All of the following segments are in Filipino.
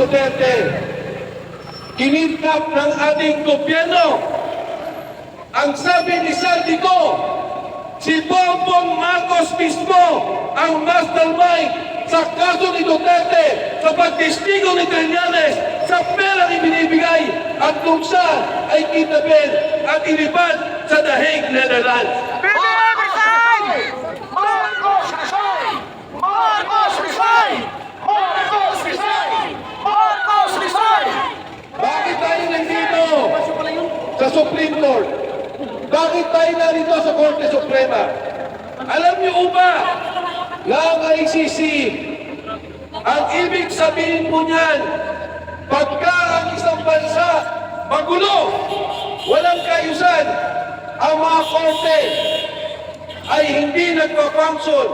Duterte. Kinidnap ng ating gobyerno. Ang sabi ni Saldico, si Bongbong Marcos mismo ang mastermind sa kaso ni Duterte sa pagtestigo ni Trillanes sa perang ibinibigay at kung siya ay kidnapin at ilipad sa The Hague, Netherlands. Marcos resign! Marcos resign! Marcos resign! Marcos resign! Bakit tayo nandito sa Supreme Court? Bakit tayo narito sa Korte Suprema? Alam niyo ba na ang ICC, ang ibig sabihin po niyan, pagka ang isang bansa magulo, walang kaayusan, ang mga korte ay hindi nagpa-function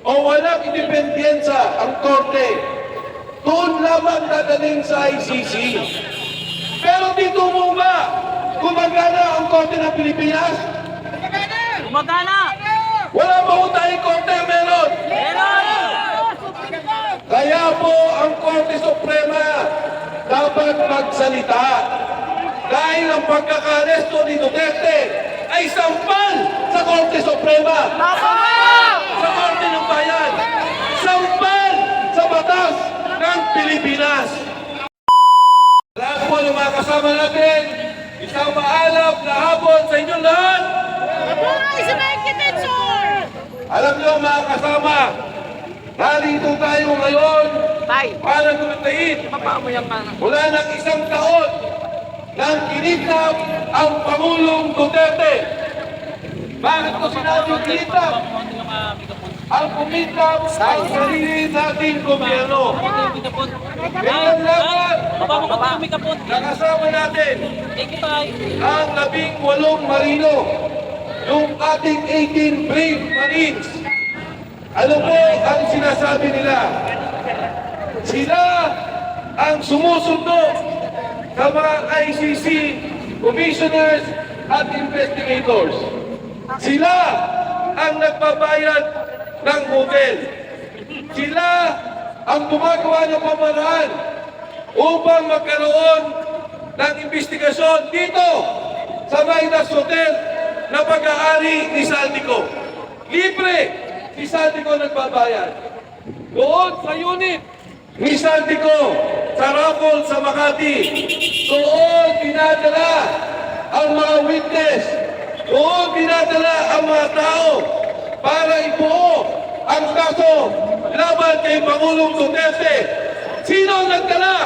o walang independensa ang korte, doon lamang dadalhin sa ICC. Pero dito mo ba gumagana ang korte ng Pilipinas? Gumagana! Wala ba ho tayong korte? Meron! Kaya po ang Korte Suprema dapat magsalita. Dahil ang pagkakaresto ni Duterte ay sampal sa Korte Suprema. Sa Korte ng Bayan. Sampal sa batas ng Pilipinas. Lahat po ng mga kasama natin, isang maalap na hapon sa inyong lahat. Alam niyo mga kasama, narito tayo ngayon para gumatain mula ng isang taon nang kinidnap ang Pangulong Duterte. Bakit ko sinabing kinidnap? Ang kumidnap ang sarili nating gobyerno. Ngayon laban, nakasama natin ang 18 marino, yung ating 18 brave Marines. Ano po ang sinasabi nila? Sila ang sumusundo sa mga ICC commissioners at investigators. Sila ang nagbabayad ng hotel. Sila ang gumagawa ng pamaraan upang magkaroon ng investigasyon dito sa Midas Hotel na pag-aari ni Saldico. Libre! Si Saldico nagbabayad. Doon sa unit ni Saldico, sa Raffles sa Makati, doon dinadala ang mga witness, doon dinadala ang mga tao para ibuo ang kaso laban kay Pangulong Duterte. Sino ang nagdala?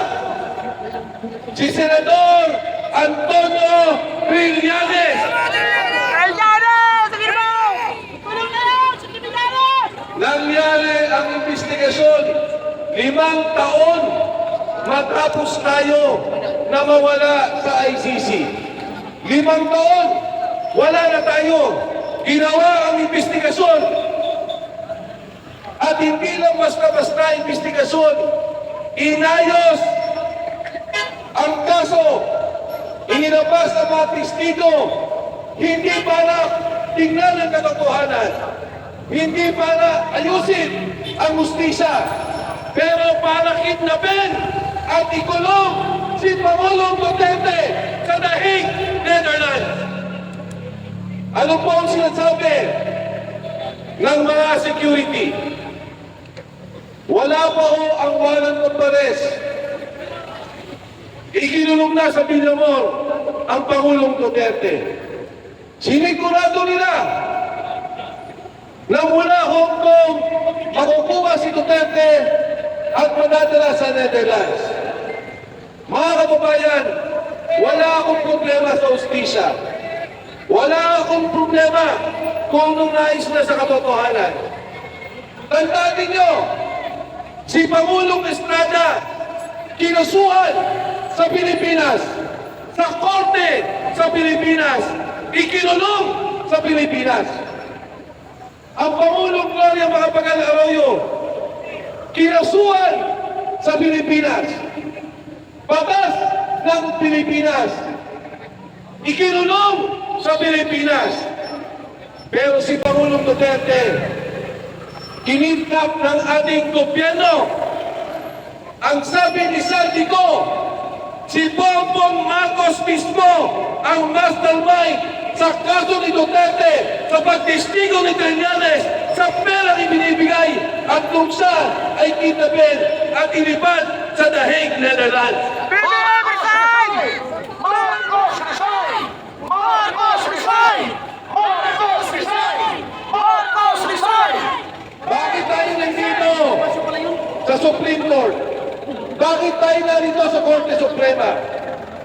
Si Senador Antonio Trillanes. Nangyari ang investigasyon 5 taon matapos tayo na mawala sa ICC. 5 taon, wala na tayo. Ginawa ang investigasyon. At hindi lang basta-basta investigasyon, inayos ang kaso, inilabas ang mga testigo, hindi para tingnan ang katotohanan, hindi para ayusin ang hustisya, pero para kidnapin at ikulong si Pangulong Duterte sa The Hague, Netherlands. Ano po ang sinasabi ng mga security? Wala pa ho ang warrant of arrest. Ikinulong na sa Villamor ang Pangulong Duterte. Sinigurado nila na mula Hong Kong makukuha si Duterte at madadala sa Netherlands. Mga kababayan, wala akong problema sa hustisya. Wala akong problema kung anong nais na sa katotohanan. Tandaan niyo, si Pangulong Estrada kinasuhan sa Pilipinas, sa korte sa Pilipinas, ikinulong sa Pilipinas. Ang Pangulong Gloria Macapagal Arroyo kinasuhan sa Pilipinas, batas ng Pilipinas, ikinulong sa Pilipinas. Pero si Pangulong Duterte, kinidnap ng ating gobyerno. Ang sabi ni Saldico, si Bongbong Marcos mismo ang mastermind sa kaso ni Duterte sa pagtestigo ni Trillanes sa perang ibinibigay at kung siya ay kidnapin at ilipad sa The Hague, Netherlands. BBM resign! Marcos resign! Marcos resign! Marcos resign! Marcos resign! Bakit tayo nandito sa Supreme Court? Bakit tayo narito sa Korte Suprema?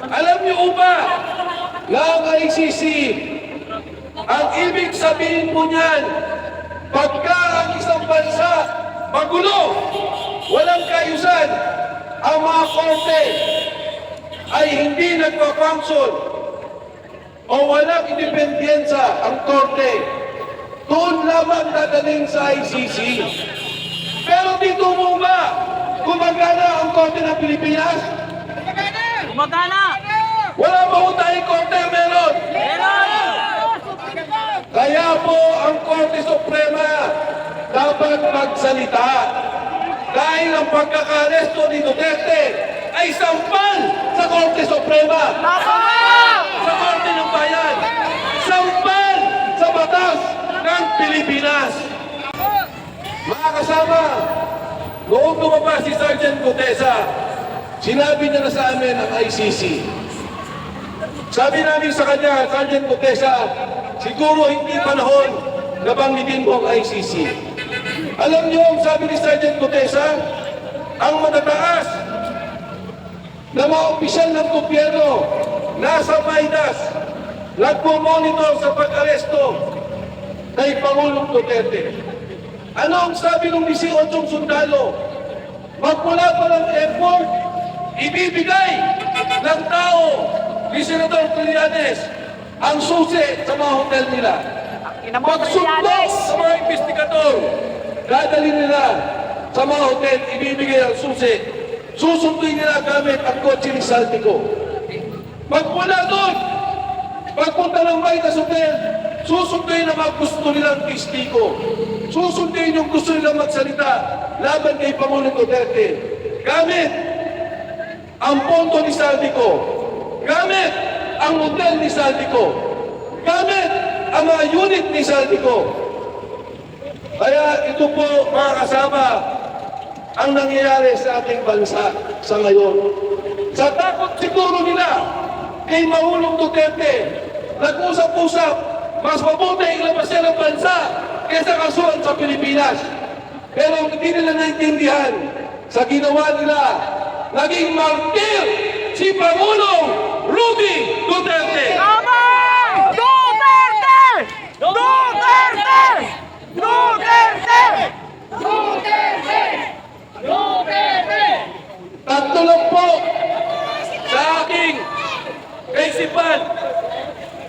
Alam niyo ba na ang ICC, ang ibig sabihin po niyan, pagka ang isang bansa magulo, walang kaayusan, ang mga korte ay hindi nagpa-function o walang independensa ang korte, doon lamang dadalhin sa ICC. Pero dito mo ba gumagana ang korte ng Pilipinas? Gumagana! Wala ba ho tayong korte? Meron! Meron! Kaya po ang Korte Suprema dapat magsalita dahil ang pagkakaresto ni Duterte ay sampal sa Korte Suprema, sa Korte ng Bayan, sampal sa batas ng Pilipinas. Mga kasama, noong lumabas si Sergeant Gutesa, sinabi niya na sa amin ang ICC. Sabi namin sa kanya, Sergeant Gutesa, siguro hindi panahon na banggitin mo ang ICC. Alam niyo ang sabi ni Sergeant Gutesa, ang matataas na mga opisyal ng gobyerno nasa Maidas nagpo-monitor sa pag-aresto kay Pangulong Duterte. Ano ang sabi ng 18 sundalo? Magmula pa ng airport, ibibigay ng tao ni Senador Trillanes ang susi sa mga hotel nila. Pagsundok sa mga investigador, dadalhin nila sa mga hotel, ibibigay ang susi. Susunduin nila gamit ang kotse ni Saldico. Magmula doon, pagpunta ng Maidas Hotel, susunduin ang mga gusto nilang testigo. Susunduin yung gusto nilang magsalita laban kay Pangulong Duterte. Gamit ang pondo ni Saldico. Gamit ang hotel ni Saldico. Gamit ang mga unit ni Saldico. Kaya ito po mga kasama ang nangyayari sa ating bansa sa ngayon. Sa takot siguro nila kay Pangulong Duterte, nag-usap-usap, mas mabuti ilabas niya ng bansa kaysa kasuhan sa Pilipinas. Pero hindi nila naintindihan sa ginawa nila, naging martir si Pangulong Rudy Duterte. Tama! Duterte! Duterte! Duterte! Duterte! Duterte! Tatlo lang po sa aking kaisipan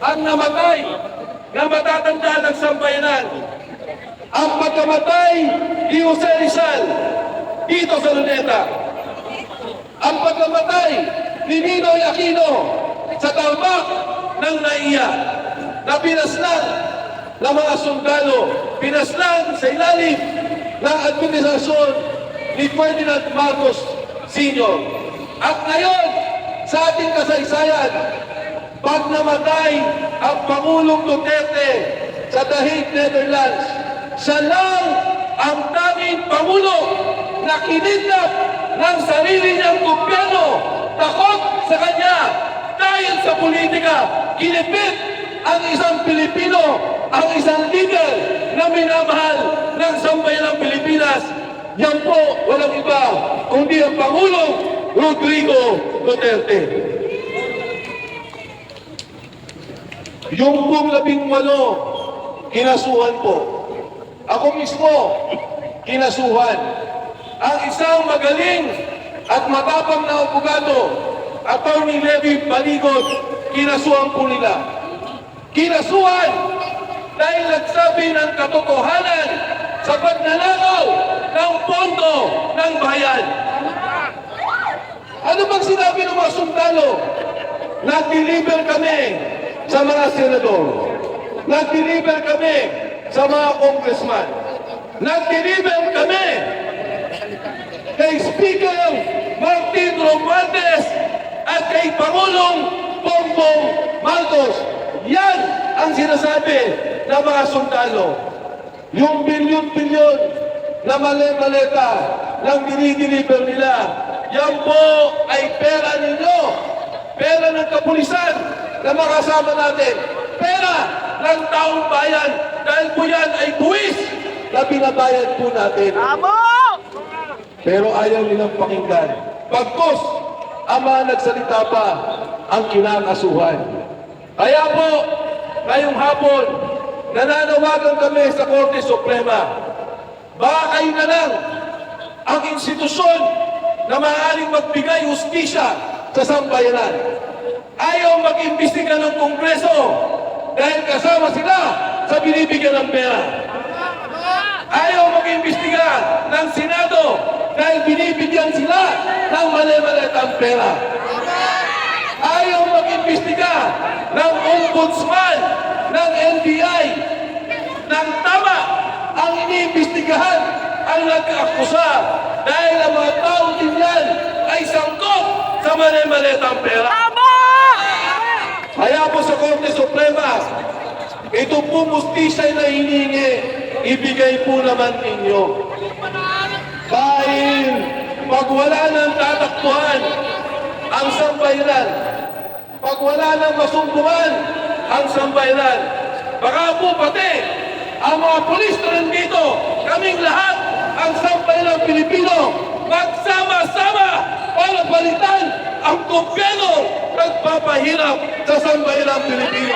ang namatay na matatanda ng sambayanan. Ang pagkamatay ni Jose Rizal dito sa Luneta. Ang pagkamatay ni Ninoy Aquino sa talbak ng NAIA na pinaslan ng mga sundalo, pinaslan sa ilalim ng administrasyon ni Ferdinand Marcos Sr. At ngayon, sa ating kasaysayan, pag namatay ang Pangulong Duterte sa The Hague, Netherlands, siya lang ang tanging Pangulo na kinidnap ng sarili niyang gobyerno. Takot sa kanya dahil sa politika, kinipit ang isang Pilipino, ang isang leader na minamahal ng sambayan ng Pilipinas. Yan po, walang iba, kundi ang Pangulong Rodrigo Duterte. Yung pong 18, kinasuhan po. Ako mismo, kinasuhan. Ang isang magaling at matapang na abogado, Attorney Levi Baligot, kinasuhan po nila. Kinasuhan dahil nagsabi ng katotohanan sa pagnanakaw ng pondo ng bayan. Ano bang sinabi ng mga sundalo? Nag-deliver kami sa mga senador. Nag-deliver kami sa mga congressman. Nag-deliver kami kay Speaker at kay Pangulong Bongbong Marcos. Yan ang sinasabi ng mga sundalo. Yung bilyon-bilyon na mali-maleta ng dinideliver nila, yan po ay pera ninyo. Pera ng kapulisan na makasama natin. Pera ng taong bayan dahil po yan ay buwis na binabayad po natin. Tama! Pero ayaw nilang pakinggan. Pagkos, ang mga nagsalita pa ang kinakasuhan. Kaya po, ngayong hapon, nananawagan kami sa Korte Suprema. Baka kayo na lang ang institusyon na maaaring magbigay hustisya sa sambayanan. Ayaw mag-imbestiga ng Kongreso dahil kasama sila sa binibigyan ng pera. Ayaw mag-imbestiga ng Senado dahil binibigyan sila ng mali-malitang pera. Ayaw mag-imbestiga ng ombudsman, ng NBI, ng tama ang iniimbestigahan ang nag-akusa dahil ang mga tao din yan ay sangkot sa mali-malitang pera. Tama! Kaya po sa Korte Suprema, ito po mustisya na hinihingi, ibigay po naman ninyo. Dahil pag wala nang tatakbuhan ang sambayanan, pag wala nang masumbuhan ang sambayanan, baka po pati ang mga pulis na nandito, kaming lahat, ang sambayanang Pilipino, magsama-sama para palitan ang gobyerno nagpapahirap sa sambayanang Pilipino.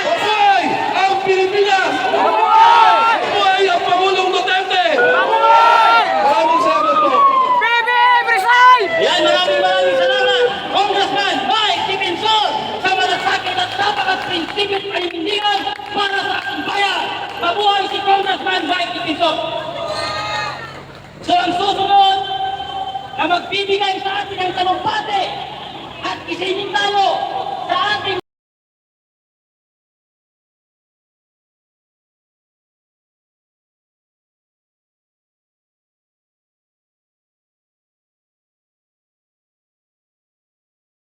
Mabuhay ang Pilipinas! Mabuhay ang Pangulong Duterte! Maraming salamat po. BBM resign! Yan, maraming salamat. Congressman Mike Dickinson sa malasakit at dapat prinsipyo panindigan para sa ating bayan. Mabuhay si Congressman Mike Dickinson. So ang susunod na magbibigay sa atin ng talumpate at isinintalo